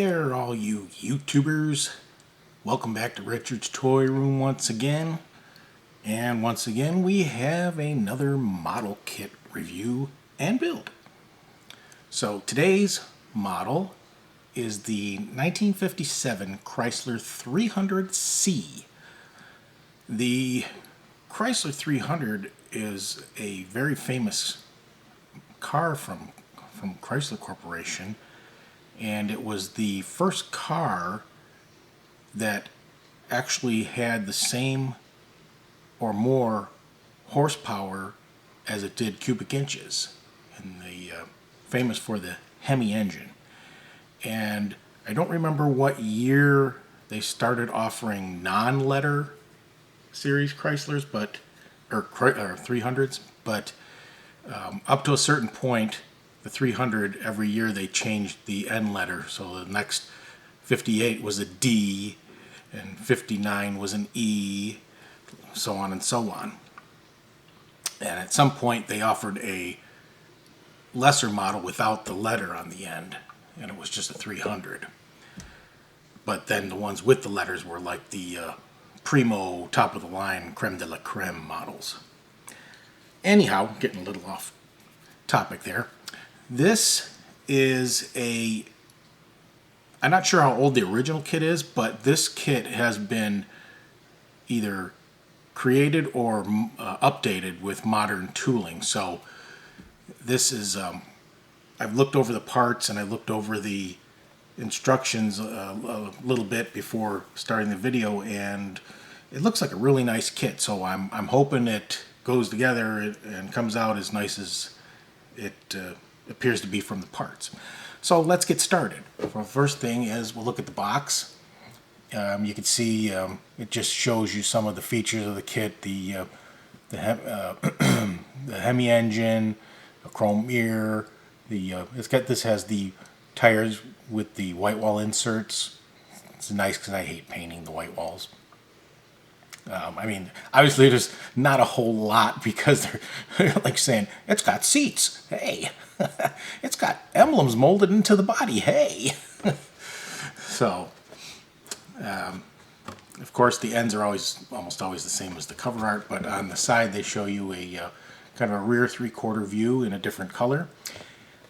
there, all you YouTubers. Welcome back to Richard's Toy Room once again. And once again, we have another model kit review and build. So today's model is the 1957 Chrysler 300C. The Chrysler 300 is a very famous car from Chrysler Corporation. And it was the first car that actually had the same or more horsepower as it did cubic inches, and famous for the Hemi engine. And I don't remember what year they started offering non-letter series Chryslers, or 300s, but up to a certain point, the 300, every year they changed the N letter. So the next 58 was a D, and 59 was an E, so on and so on. And at some point they offered a lesser model without the letter on the end, and it was just a 300. But then the ones with the letters were like the primo, top of the line, creme de la creme models. Anyhow, getting a little off topic there. This is I'm not sure how old the original kit is, but this kit has been either created or updated with modern tooling. So this is, I've looked over the parts and I looked over the instructions a little bit before starting the video, and it looks like a really nice kit. So I'm hoping it goes together and comes out as nice as it appears to be from the parts. So let's get started. The first thing is we'll look at the box. You can see it just shows you some of the features of the kit: the Hemi engine, a chrome mirror. This has the tires with the white wall inserts. It's nice because I hate painting the white walls. I mean, obviously there's not a whole lot because they're like saying, it's got seats, hey. It's got emblems molded into the body, hey. So, of course the ends are almost always the same as the cover art, but on the side they show you a kind of a rear three-quarter view in a different color.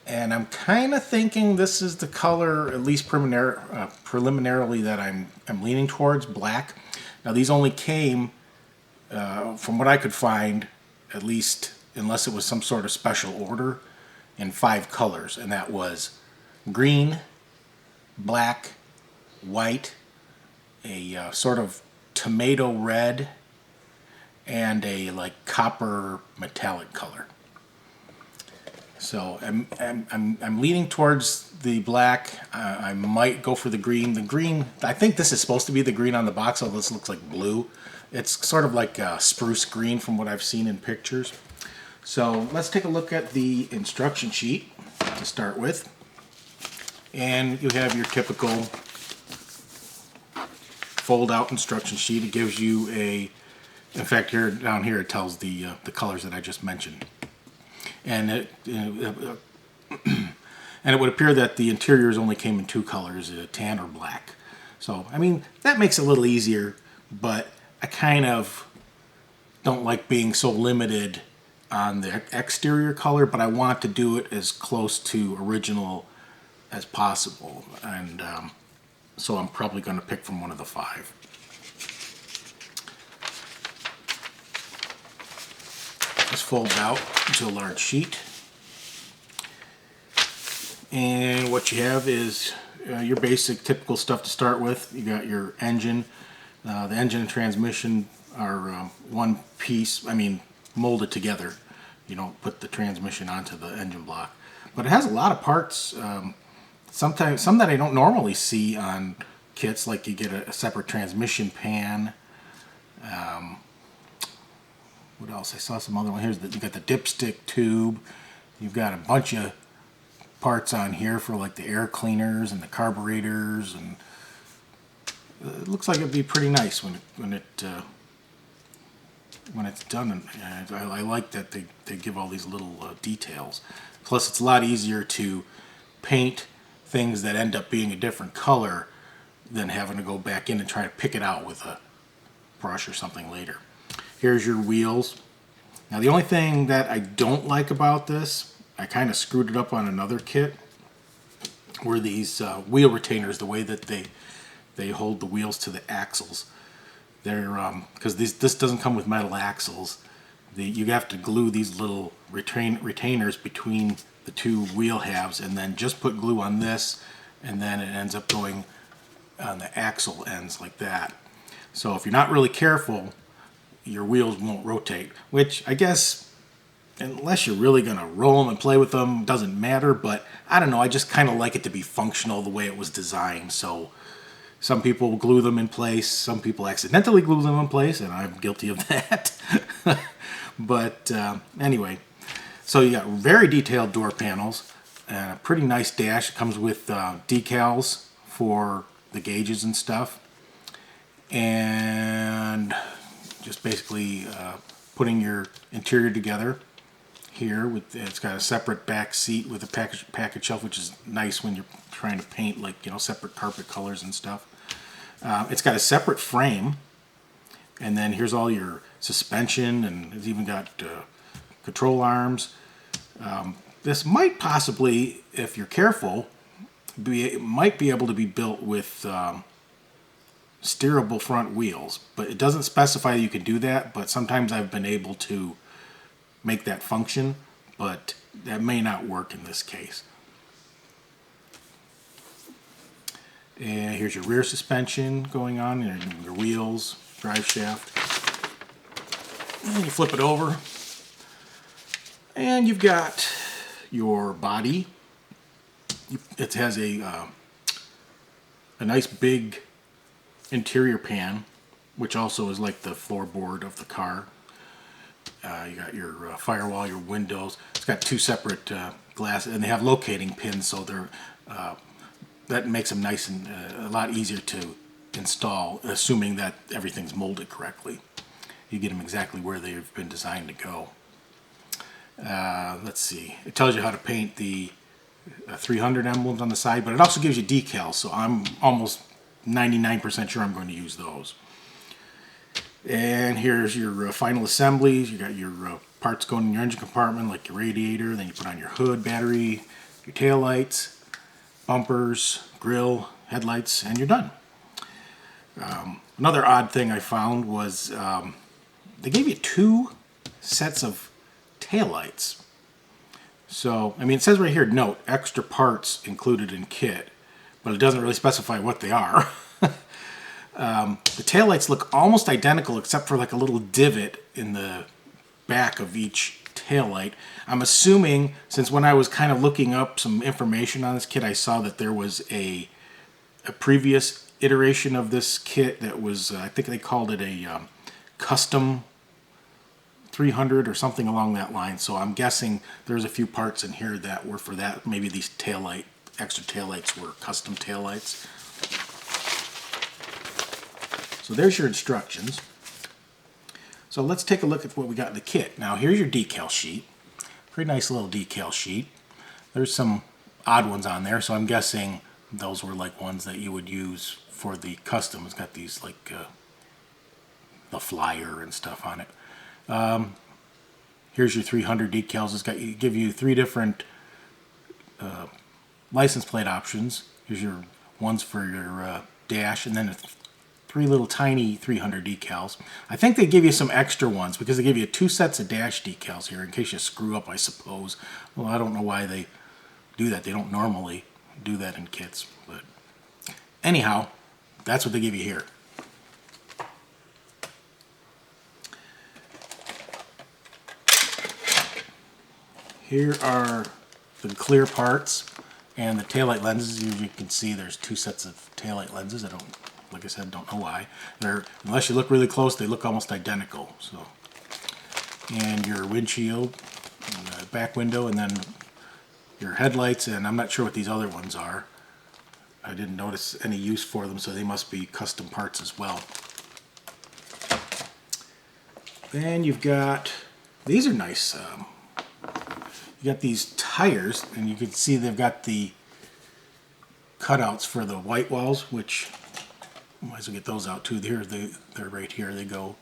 And I'm kind of thinking this is the color, at least preliminarily, that I'm leaning towards, black. Now these only came, from what I could find, at least unless it was some sort of special order, in 5 colors, and that was green, black, white, a sort of tomato red, and a like copper metallic color. So I'm leaning towards the black. I might go for the green. The green, I think this is supposed to be the green on the box, although this looks like blue. It's sort of like spruce green from what I've seen in pictures. So let's take a look at the instruction sheet to start with. And you have your typical fold-out instruction sheet. It gives you in fact, down here it tells the colors that I just mentioned. And it would appear that the interiors only came in 2 colors, tan or black. So, I mean, that makes it a little easier, but I kind of don't like being so limited on the exterior color, but I want to do it as close to original as possible. And so I'm probably going to pick from one of the 5. This folds out into a large sheet, and what you have is your basic typical stuff to start with. You got your engine. The engine and transmission are one piece, molded together. You don't put the transmission onto the engine block, but it has a lot of parts. Sometimes some that I don't normally see on kits, like you get a separate transmission pan. What else? I saw some other one. You got the dipstick tube. You've got a bunch of parts on here for like the air cleaners and the carburetors, and it looks like it'd be pretty nice when it's done. And I like that they give all these little details. Plus, it's a lot easier to paint things that end up being a different color than having to go back in and try to pick it out with a brush or something later. Here's your wheels. Now the only thing that I don't like about this, I kind of screwed it up on another kit, were these wheel retainers, the way that they hold the wheels to the axles. They're because this doesn't come with metal axles. You have to glue these little retainers between the two wheel halves, and then just put glue on this, and then it ends up going on the axle ends like that. So if you're not really careful, your wheels won't rotate, which I guess, unless you're really going to roll them and play with them, doesn't matter. But I don't know, I just kind of like it to be functional the way it was designed. So some people glue them in place, some people accidentally glue them in place, and I'm guilty of that. But anyway, so you got very detailed door panels and a pretty nice dash. It comes with decals for the gauges and stuff, and just basically putting your interior together here. It's got a separate back seat with a package shelf, which is nice when you're trying to paint, like, you know, separate carpet colors and stuff. It's got a separate frame, and then here's all your suspension, and it's even got control arms. This might possibly, if you're careful, might be able to be built with steerable front wheels, but it doesn't specify you can do that. But sometimes I've been able to make that function, but that may not work in this case. And here's your rear suspension going on, and your wheels, drive shaft. And you flip it over, and you've got your body. It has a nice big interior pan, which also is like the floorboard of the car. You got your firewall, your windows. It's got two separate glasses, and they have locating pins, so they're that makes them nice and a lot easier to install, assuming that everything's molded correctly. You get them exactly where they've been designed to go. Let's see. It tells you how to paint the 300 emblems on the side, but it also gives you decals, so I'm almost 99% sure I'm going to use those. And here's your final assemblies. You got your parts going in your engine compartment, like your radiator. Then you put on your hood, battery, your tail lights, bumpers, grill, headlights, and you're done. Another odd thing I found was they gave you two sets of tail lights. So, I mean, it says right here, note, extra parts included in kit, but it doesn't really specify what they are. The taillights look almost identical except for like a little divot in the back of each taillight. I'm assuming, since when I was kind of looking up some information on this kit, I saw that there was a previous iteration of this kit that was, I think they called it a custom 300 or something along that line. So I'm guessing there's a few parts in here that were for that. Maybe these extra taillights were custom taillights. So there's your instructions. So let's take a look at what we got in the kit. Now here's your decal sheet. Pretty nice little decal sheet. There's some odd ones on there, so I'm guessing those were like ones that you would use for the custom. It's got these like the flyer and stuff on it. Here's your 300 decals. It's got give you three different license plate options. Here's your ones for your dash, and then three little tiny 300 decals. I think they give you some extra ones because they give you two sets of dash decals here in case you screw up, I suppose. Well, I don't know why they do that. They don't normally do that in kits, but anyhow, that's what they give you here. Here are the clear parts and the taillight lenses. As you can see, there's two sets of taillight lenses. Like I said, don't know why. Unless you look really close, they look almost identical. So, and your windshield, and the back window, and then your headlights, and I'm not sure what these other ones are. I didn't notice any use for them, so they must be custom parts as well. Then you've got, these are nice. You got these tires, and you can see they've got the cutouts for the white walls, which might as well get those out too. They're right here. They go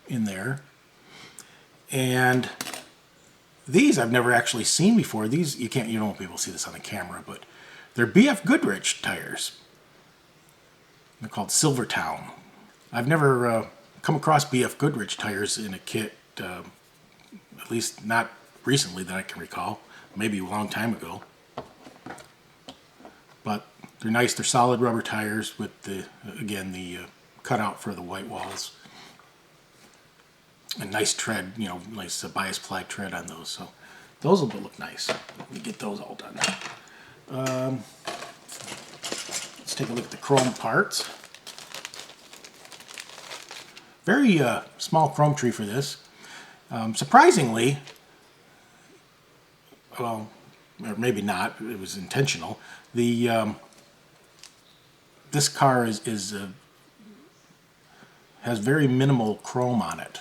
in there. And these I've never actually seen before. These you don't be able to see this on the camera, but they're BF Goodrich tires. They're called Silvertown. I've never come across BF Goodrich tires in a kit, at least not recently that I can recall. Maybe a long time ago. But they're nice. They're solid rubber tires with the cutout for the white walls. A nice tread, nice bias ply tread on those. So those will look nice. Let me get those all done. Let's take a look at the chrome parts. Very small chrome tree for this. Surprisingly, well, or maybe not, it was intentional. This car has very minimal chrome on it.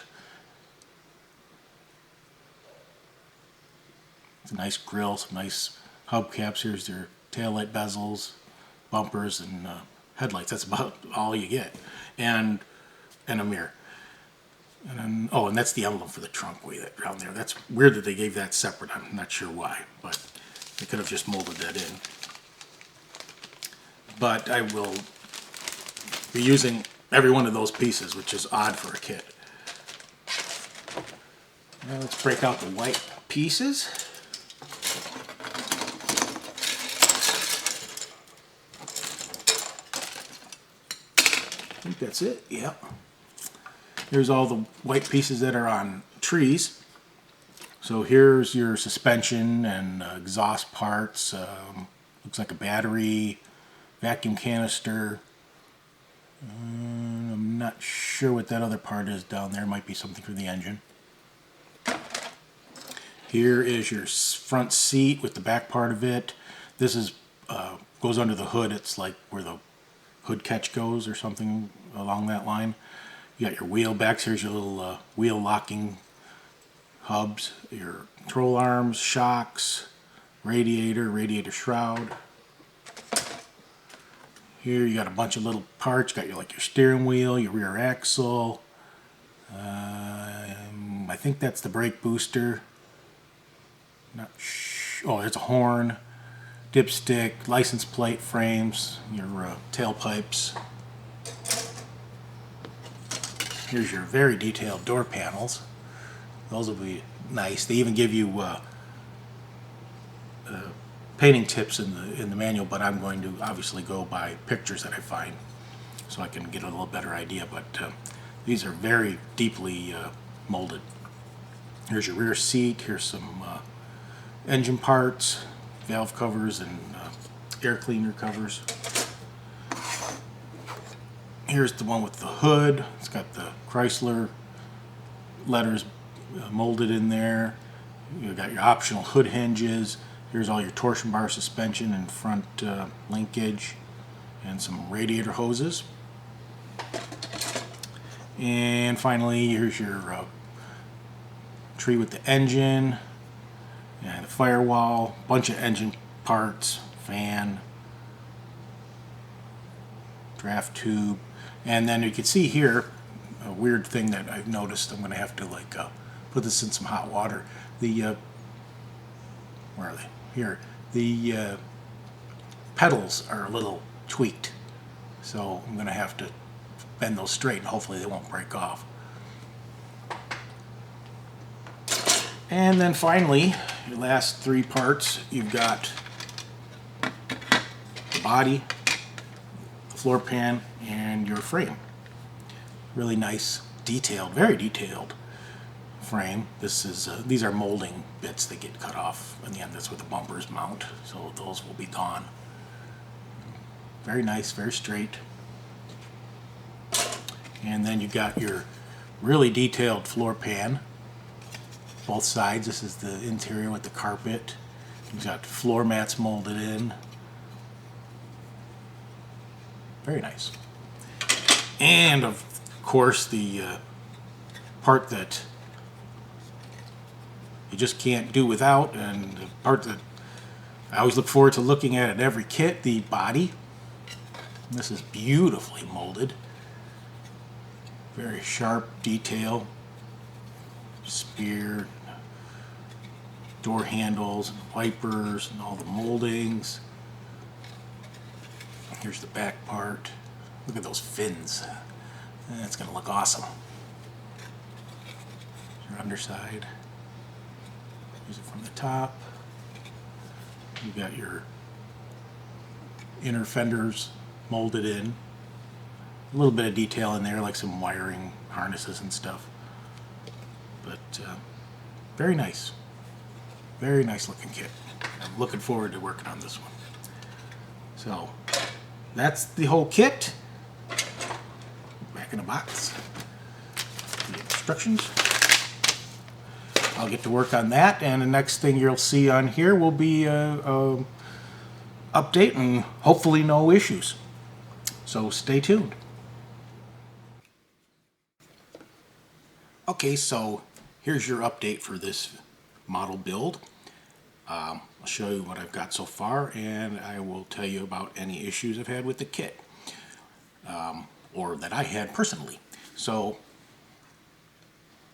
It's a nice grille, some nice hubcaps. Here's their taillight bezels, bumpers, and headlights. That's about all you get, and a mirror. And then, and that's the emblem for the trunk way that down there. That's weird that they gave that separate. I'm not sure why, but they could have just molded that in. But I will be using every one of those pieces, which is odd for a kit. Now let's break out the white pieces. I think that's it, yeah. Here's all the white pieces that are on trees. So here's your suspension and exhaust parts. Looks like a battery, vacuum canister. I'm not sure what that other part is down there. Might be something for the engine. Here is your front seat with the back part of it. This is goes under the hood. It's like where the hood catch goes or something along that line. You got your wheel backs. Here's your little wheel locking hubs, your control arms, shocks, radiator shroud. Here you got a bunch of little parts. You got your steering wheel, your rear axle. I think that's the brake booster. Not oh, there's a horn, dipstick, license plate frames, your tailpipes. Here's your very detailed door panels. Those will be nice. They even give you painting tips in the manual, but I'm going to obviously go by pictures that I find so I can get a little better idea. But these are very deeply molded. Here's your rear seat. Here's some engine parts, valve covers, and air cleaner covers. Here's the one with the hood. It's got the Chrysler letters molded in there. You've got your optional hood hinges. Here's all your torsion bar suspension and front linkage, and some radiator hoses. And finally, here's your tree with the engine and the firewall, bunch of engine parts, fan, draft tube. And then you can see here a weird thing that I've noticed. I'm going to have to put this in some hot water. Where are they? Here. The pedals are a little tweaked, so I'm going to have to bend those straight and hopefully they won't break off. And then finally, your last three parts, you've got the body, the floor pan, and your frame. Really nice, detailed, very detailed frame. These are molding bits that get cut off in the end. That's where the bumpers mount, so those will be gone. Very nice, very straight. And then you've got your really detailed floor pan. Both sides. This is the interior with the carpet. You've got floor mats molded in. Very nice. And of course the part that you just can't do without, and the part that I always look forward to looking at it every kit. The body. This is beautifully molded. Very sharp detail. Spear, door handles, and wipers, and all the moldings. Here's the back part. Look at those fins. That's going to look awesome. Your underside. Use it from the top. You've got your inner fenders molded in. A little bit of detail in there, like some wiring harnesses and stuff. But very nice. Very nice looking kit. I'm looking forward to working on this one. So that's the whole kit. Back in the box. The instructions. I'll get to work on that, and the next thing you'll see on here will be a update and hopefully no issues. So stay tuned. Okay, so here's your update for this model build. I'll show you what I've got so far, and I will tell you about any issues I've had with the kit, or that I had personally. So,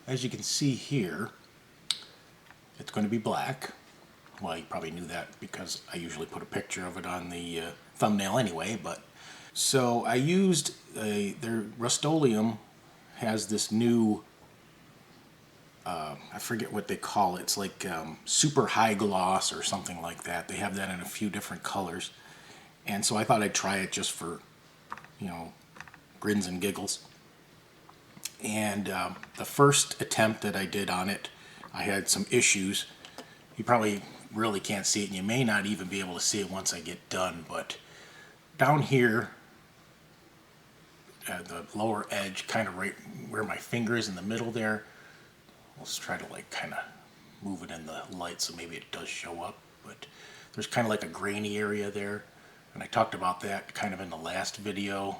as you can see here, it's going to be black. Well, you probably knew that because I usually put a picture of it on the thumbnail anyway. But so I used their Rust-Oleum has this new. I forget what they call it. It's like super high gloss or something like that. They have that in a few different colors. And so I thought I'd try it just for, grins and giggles. And the first attempt that I did on it, I had some issues. You probably really can't see it, and you may not even be able to see it once I get done. But down here, the lower edge, kind of right where my finger is in the middle there, let's try to kind of move it in the light so maybe it does show up. But there's kind of like a grainy area there, and I talked about that kind of in the last video.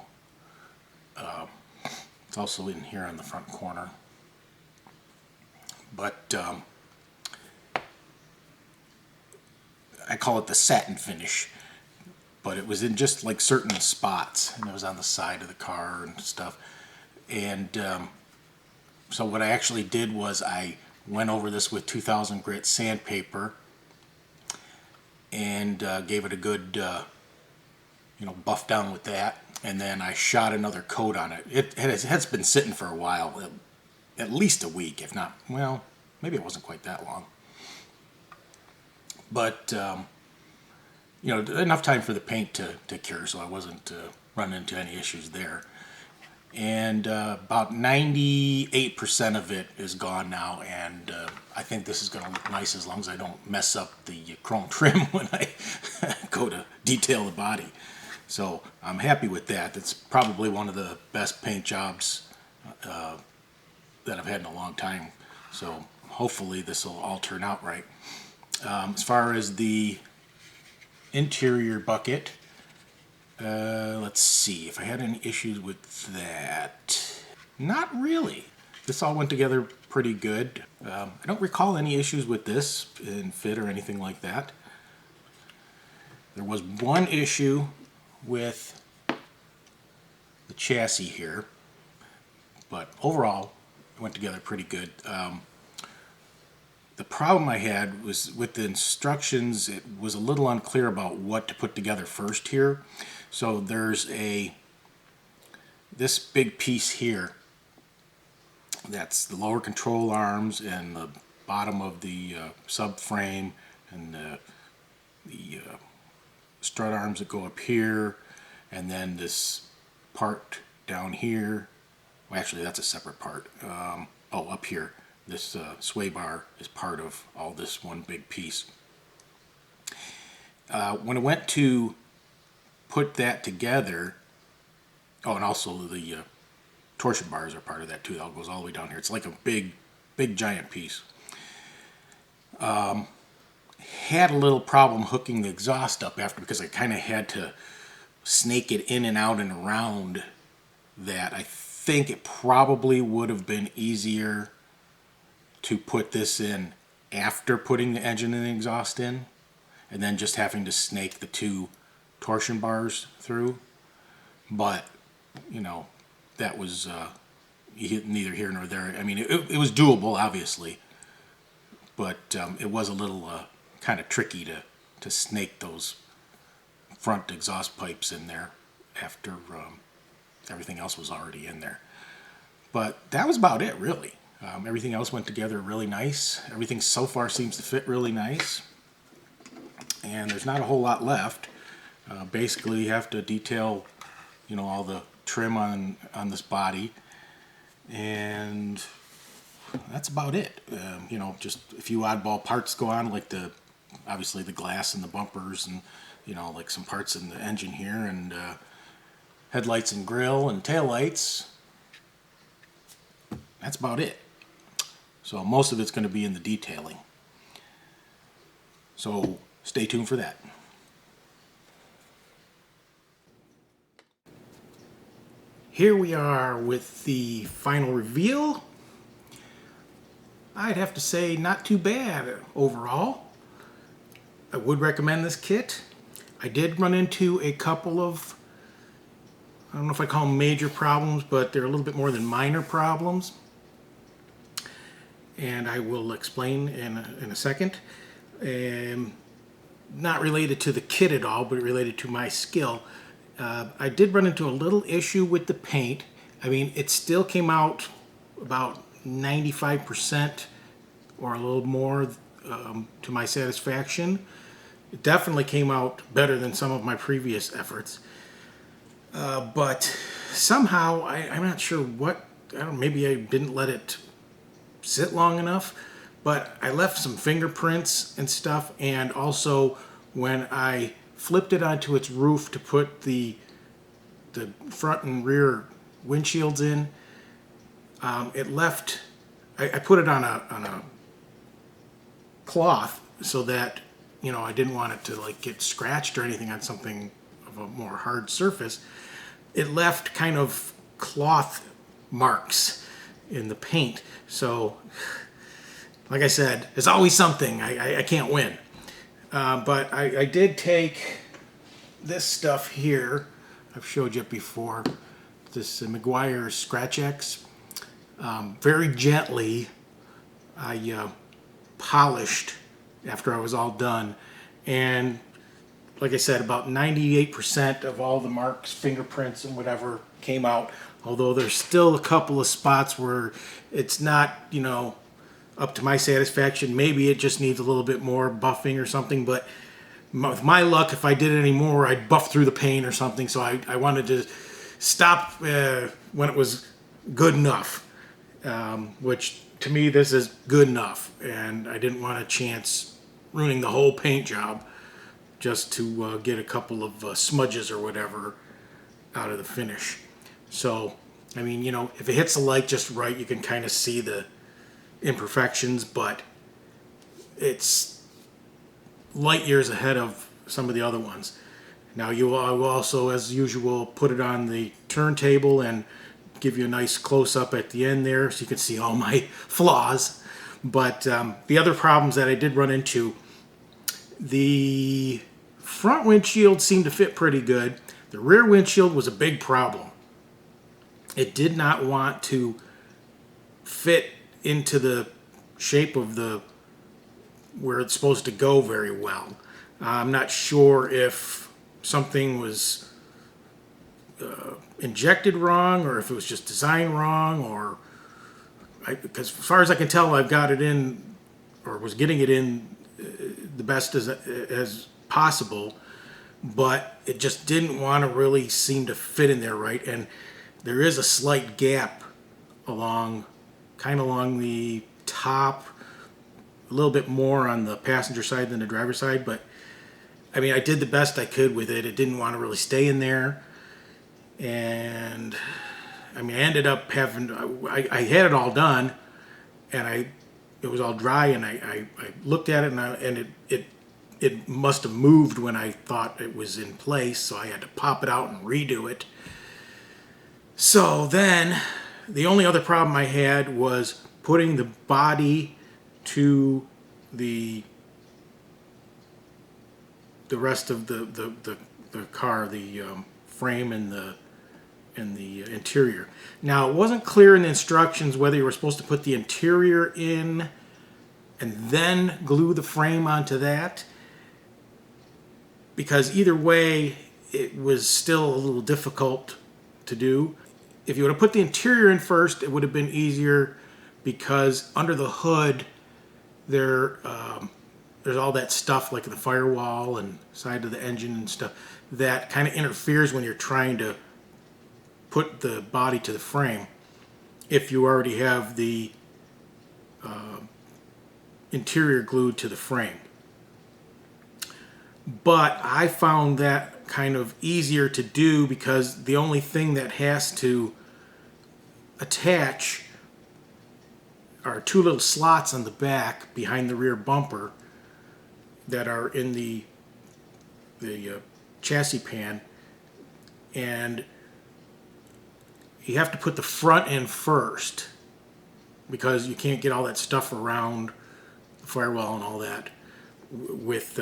It's also in here on the front corner. But I call it the satin finish, but it was in just like certain spots, and it was on the side of the car and stuff. And so what I actually did was I went over this with 2000 grit sandpaper and gave it a good buff down with that, and then I shot another coat on it. It has been sitting for a while, at least a week, if not, well, maybe it wasn't quite that long. But enough time for the paint to cure, so I wasn't running into any issues there. And about 98% of it is gone now, and I think this is going to look nice as long as I don't mess up the chrome trim when I go to detail the body. So I'm happy with that. That's probably one of the best paint jobs that I've had in a long time. So hopefully this will all turn out right. As far as the interior bucket, let's see if I had any issues with that. Not really. This all went together pretty good. I don't recall any issues with this in fit or anything like that. There was one issue with the chassis here, but overall it went together pretty good. The problem I had was with the instructions, it was a little unclear about what to put together first here. So there's this big piece here, that's the lower control arms and the bottom of the subframe, and the strut arms that go up here, and then this part down here. Well, actually that's a separate part. Up here. This sway bar is part of all this one big piece. When I went to put that together, and also the torsion bars are part of that too. That goes all the way down here. It's like a big giant piece. Had a little problem hooking the exhaust up after, because I kind of had to snake it in and out and around that. I think it probably would have been easier to put this in after putting the engine and the exhaust in. and then just having to snake the two torsion bars through. But, you know, that was neither here nor there. I mean, it was doable, obviously, but it was a little kind of tricky to snake those front exhaust pipes in there after everything else was already in there. But that was about it, really. Everything else went together really nice. Everything so far seems to fit really nice. And there's not a whole lot left. Basically, you have to detail, you know, all the trim on this body. And that's about it. You know, just a few oddball parts go on, like obviously the glass and the bumpers, and, you know, like some parts in the engine here, and headlights and grill and taillights. That's about it. So most of it's going to be in the detailing. So stay tuned for that. Here we are with the final reveal. I'd have to say not too bad overall. I would recommend this kit. I did run into a couple of, I don't know if I call them major problems, but they're a little bit more than minor problems. And I will explain in a second. Not related to the kit at all, but related to my skill. I did run into a little issue with the paint. I mean, it still came out about 95% or a little more to my satisfaction. It definitely came out better than some of my previous efforts. But somehow, I'm not sure what, I don't know, maybe I didn't let it sit long enough, but I left some fingerprints and stuff, and also when I flipped it onto its roof to put the front and rear windshields in, it left, I put it on a cloth so that, you know, I didn't want it to like get scratched or anything on something of a more hard surface. It left kind of cloth marks in the paint. So, like I said, there's always something. I can't win. But I did take this stuff here. I've showed you it before. This Meguiar's Scratch X. Very gently, I polished after I was all done. And like I said, about 98% of all the marks, fingerprints, and whatever came out. Although there's still a couple of spots where it's not, you know, up to my satisfaction. Maybe it just needs a little bit more buffing or something. But with my luck, if I did any more, I'd buff through the paint or something. So I wanted to stop when it was good enough. Which, to me, this is good enough. And I didn't want a chance ruining the whole paint job just to get a couple of smudges or whatever out of the finish. So, I mean, you know, if it hits the light just right, you can kind of see the imperfections, but it's light years ahead of some of the other ones. Now, I will also, as usual, put it on the turntable and give you a nice close-up at the end there so you can see all my flaws. But the other problems that I did run into, the front windshield seemed to fit pretty good. The rear windshield was a big problem. It did not want to fit into the shape of where it's supposed to go very well. I'm not sure if something was injected wrong or if it was just designed wrong, or because as far as I can tell, I've got it in, or was getting it in the best as possible, but it just didn't want to really seem to fit in there right. And there is a slight gap along the top, a little bit more on the passenger side than the driver's side, but I mean, I did the best I could with it. It didn't want to really stay in there. And I mean, I ended up having, I had it all done, and it was all dry, and I looked at it, and it must have moved when I thought it was in place, so I had to pop it out and redo it. So then, the only other problem I had was putting the body to the the rest of the car, the frame and the interior. Now, it wasn't clear in the instructions whether you were supposed to put the interior in and then glue the frame onto that, because either way it was still a little difficult to do. If you would have put the interior in first, it would have been easier, because under the hood there's all that stuff like the firewall and side of the engine and stuff that kind of interferes when you're trying to put the body to the frame if you already have the interior glued to the frame. But I found that kind of easier to do, because the only thing that has to attach are two little slots on the back behind the rear bumper that are in the chassis pan, and you have to put the front in first, because you can't get all that stuff around the firewall and all that with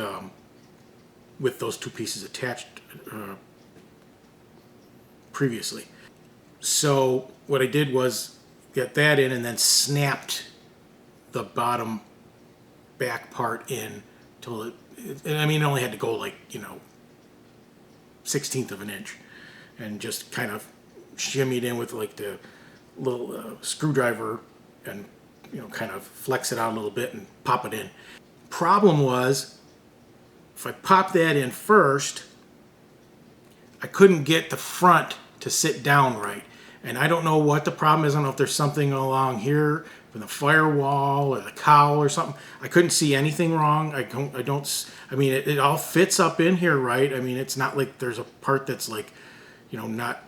those two pieces attached previously. So what I did was get that in and then snapped the bottom back part in till it only had to go like 1/16 of an inch, and just kind of shimmied in with like the little screwdriver, and kind of flex it out a little bit and pop it in. Problem was, if I popped that in first, I couldn't get the front to sit down right. And I don't know what the problem is. I don't know if there's something along here with the firewall or the cowl or something. I couldn't see anything wrong. It all fits up in here right. I mean, it's not like there's a part that's like, not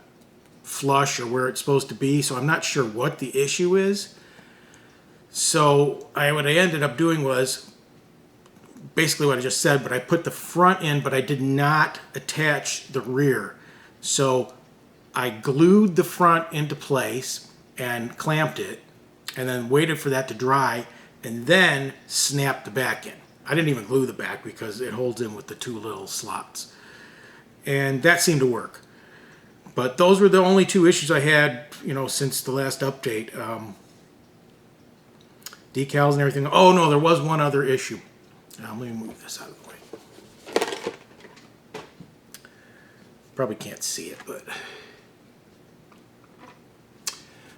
flush or where it's supposed to be. So I'm not sure what the issue is. So what I ended up doing was basically what I just said, but I put the front in, but I did not attach the rear. So I glued the front into place and clamped it, and then waited for that to dry, and then snapped the back in. I didn't even glue the back because it holds in with the two little slots. And that seemed to work. But those were the only two issues I had, since the last update. Decals and everything. Oh no, there was one other issue. Now, let me move this out of the way. Probably can't see it, but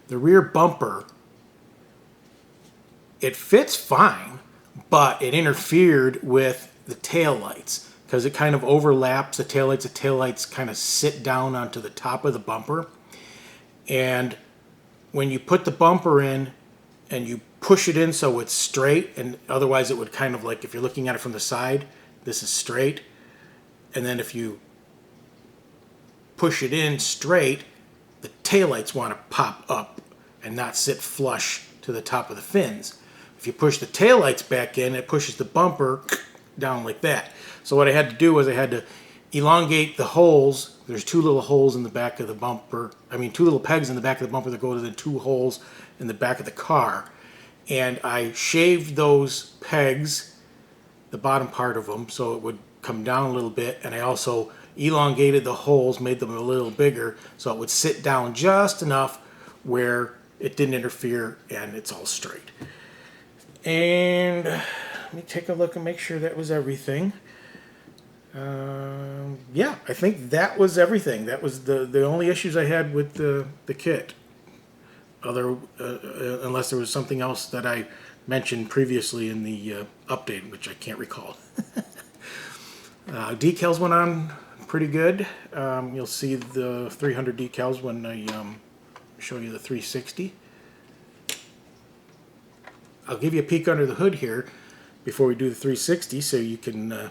the rear bumper, it fits fine, but it interfered with the tail lights, because it kind of overlaps the taillights. The taillights kind of sit down onto the top of the bumper. And when you put the bumper in and you push it in so it's straight, and otherwise it would kind of like, if you're looking at it from the side, this is straight. And then if you push it in straight, the taillights want to pop up and not sit flush to the top of the fins. If you push the taillights back in, it pushes the bumper down like that. So what I had to do was I had to elongate the holes. There's two little holes in the back of the bumper. Two little pegs in the back of the bumper that go to the two holes in the back of the car. And I shaved those pegs, the bottom part of them, so it would come down a little bit. And I also elongated the holes, made them a little bigger, so it would sit down just enough where it didn't interfere and it's all straight. And let me take a look and make sure that was everything. Yeah, I think that was everything. That was the only issues I had with the kit. Unless there was something else that I mentioned previously in the update, which I can't recall. Decals went on pretty good. You'll see the 300 decals when I show you the 360. I'll give you a peek under the hood here before we do the 360, so you can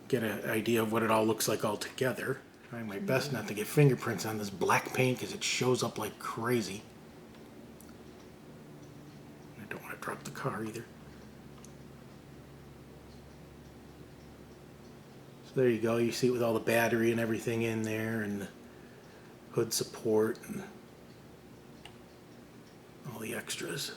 get an idea of what it all looks like all together. Trying my best not to get fingerprints on this black paint because it shows up like crazy. I don't want to drop the car either. So there you go. You see it with all the battery and everything in there, and the hood support and all the extras.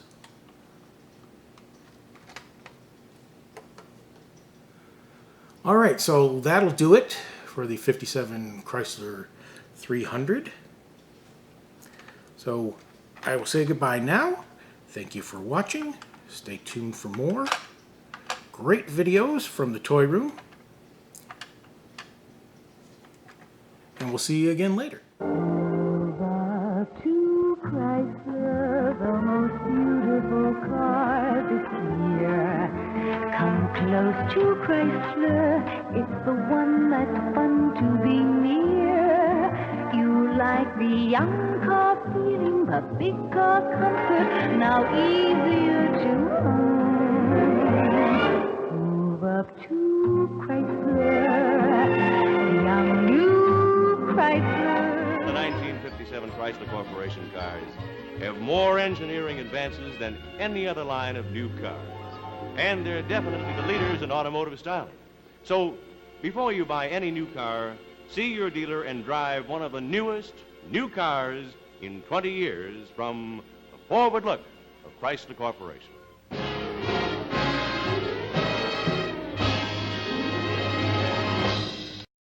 All right, so that'll do it for the 57 Chrysler 300. So I will say goodbye now. Thank you for watching. Stay tuned for more great videos from the toy room. And we'll see you again later. Over to Chrysler, the most beautiful car this year. Come close to Chrysler, it's the one that's fun to be near. You like the young car feeling, the big car comfort, now easier to own. Move up to Chrysler, the young new Chrysler. The 1957 Chrysler Corporation cars have more engineering advances than any other line of new cars. And they're definitely the leaders in automotive styling. So, before you buy any new car, see your dealer and drive one of the newest new cars in 20 years from the forward look of Chrysler Corporation.